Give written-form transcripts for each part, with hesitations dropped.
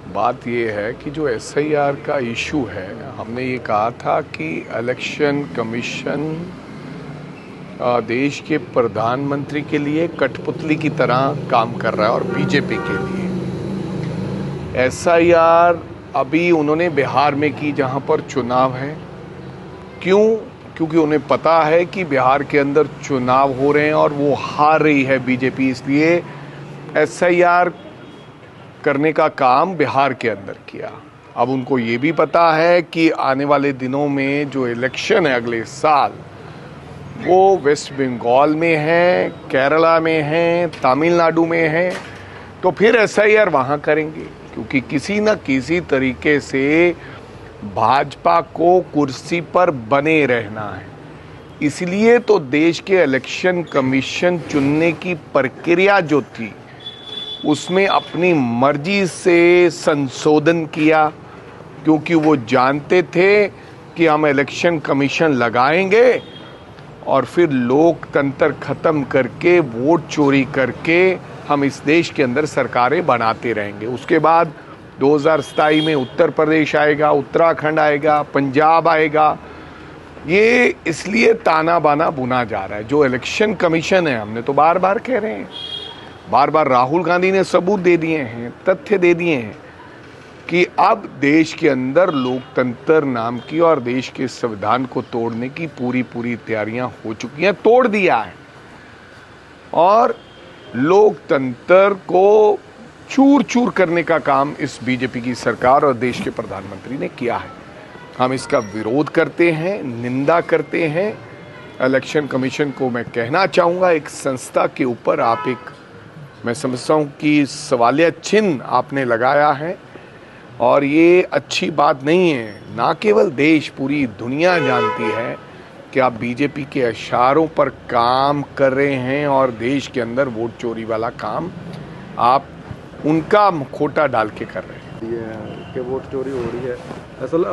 बात ये है कि जो एसआईआर का इशू है, हमने ये कहा था कि इलेक्शन कमीशन देश के प्रधानमंत्री के लिए कठपुतली की तरह काम कर रहा है और बीजेपी के लिए। एसआईआर अभी उन्होंने बिहार में की जहां पर चुनाव है। क्यों? क्योंकि उन्हें पता है कि बिहार के अंदर चुनाव हो रहे हैं और वो हार रही है बीजेपी, इसलिए एसआईआर करने का काम बिहार के अंदर किया। अब उनको ये भी पता है कि आने वाले दिनों में जो इलेक्शन है अगले साल, वो वेस्ट बंगाल में है, केरला में है, तमिलनाडु में है, तो फिर एसआईआर वहाँ करेंगे, क्योंकि किसी न किसी तरीके से भाजपा को कुर्सी पर बने रहना है। इसलिए तो देश के इलेक्शन कमीशन चुनने की प्रक्रिया जो थी उसमें अपनी मर्जी से संशोधन किया, क्योंकि वो जानते थे कि हम इलेक्शन कमीशन लगाएंगे और फिर लोकतंत्र खत्म करके, वोट चोरी करके हम इस देश के अंदर सरकारें बनाते रहेंगे। उसके बाद 2027 में उत्तर प्रदेश आएगा, उत्तराखंड आएगा, पंजाब आएगा। ये इसलिए ताना बाना बुना जा रहा है। जो इलेक्शन कमीशन है, हमने तो बार बार कह रहे हैं, बार बार राहुल गांधी ने सबूत दे दिए हैं, तथ्य दे दिए हैं कि अब देश के अंदर लोकतंत्र नाम की और देश के संविधान को तोड़ने की पूरी तैयारियां हो चुकी हैं, तोड़ दिया है। और लोकतंत्र को चूर चूर करने का काम इस बीजेपी की सरकार और देश के प्रधानमंत्री ने किया है। हम इसका विरोध करते हैं, निंदा करते हैं। इलेक्शन कमीशन को मैं कहना चाहूँगा, एक संस्था के ऊपर आप मैं समझता हूँ कि सवालिया चिन्ह आपने लगाया है और ये अच्छी बात नहीं है। ना केवल देश, पूरी दुनिया जानती है कि आप बीजेपी के इशारों पर काम कर रहे हैं और देश के अंदर वोट चोरी वाला काम आप उनका खोटा डाल के कर रहे हैं। ये कि वोट चोरी हो रही है। असल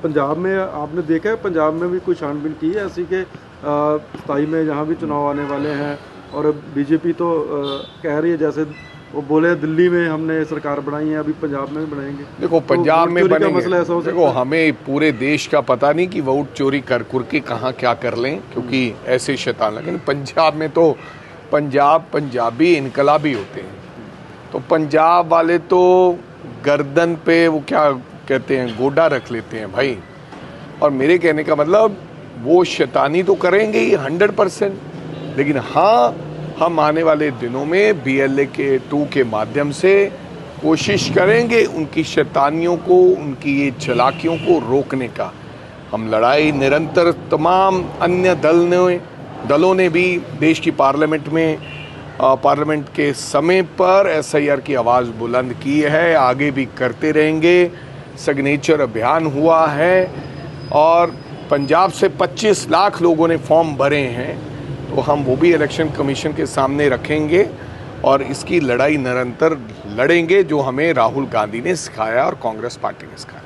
पंजाब में आपने देखा है, पंजाब में भी कोई छानबीन की है ऐसी के 27 में जहाँ भी चुनाव आने वाले हैं और बीजेपी तो कह रही है, जैसे वो बोले दिल्ली में हमने सरकार बनाई है, अभी पंजाब में भी बनाएंगे। देखो पंजाब तो में बनेंगे, मसला ऐसा हो सकता है। देखो हमें पूरे देश का पता नहीं कि वोट चोरी कर के कहाँ क्या कर लें, क्योंकि ऐसे शैतान। लेकिन पंजाब में तो पंजाबी इनकलाबी होते हैं, तो पंजाब वाले तो गर्दन पे वो क्या कहते हैं, गोडा रख लेते हैं भाई। और मेरे कहने का मतलब, वो शैतानी तो करेंगे ही 100%, लेकिन हाँ, हम आने वाले दिनों में BLA के 2 के माध्यम से कोशिश करेंगे उनकी शैतानियों को, उनकी ये चालाकियों को रोकने का। हम लड़ाई निरंतर, तमाम अन्य दलों ने भी देश की पार्लियामेंट के समय पर SIR की आवाज़ बुलंद की है, आगे भी करते रहेंगे। सिग्नेचर अभियान हुआ है और पंजाब से 25 लाख लोगों ने फॉर्म भरे हैं, तो हम वो भी इलेक्शन कमीशन के सामने रखेंगे और इसकी लड़ाई निरंतर लड़ेंगे, जो हमें राहुल गांधी ने सिखाया और कांग्रेस पार्टी ने सिखाया।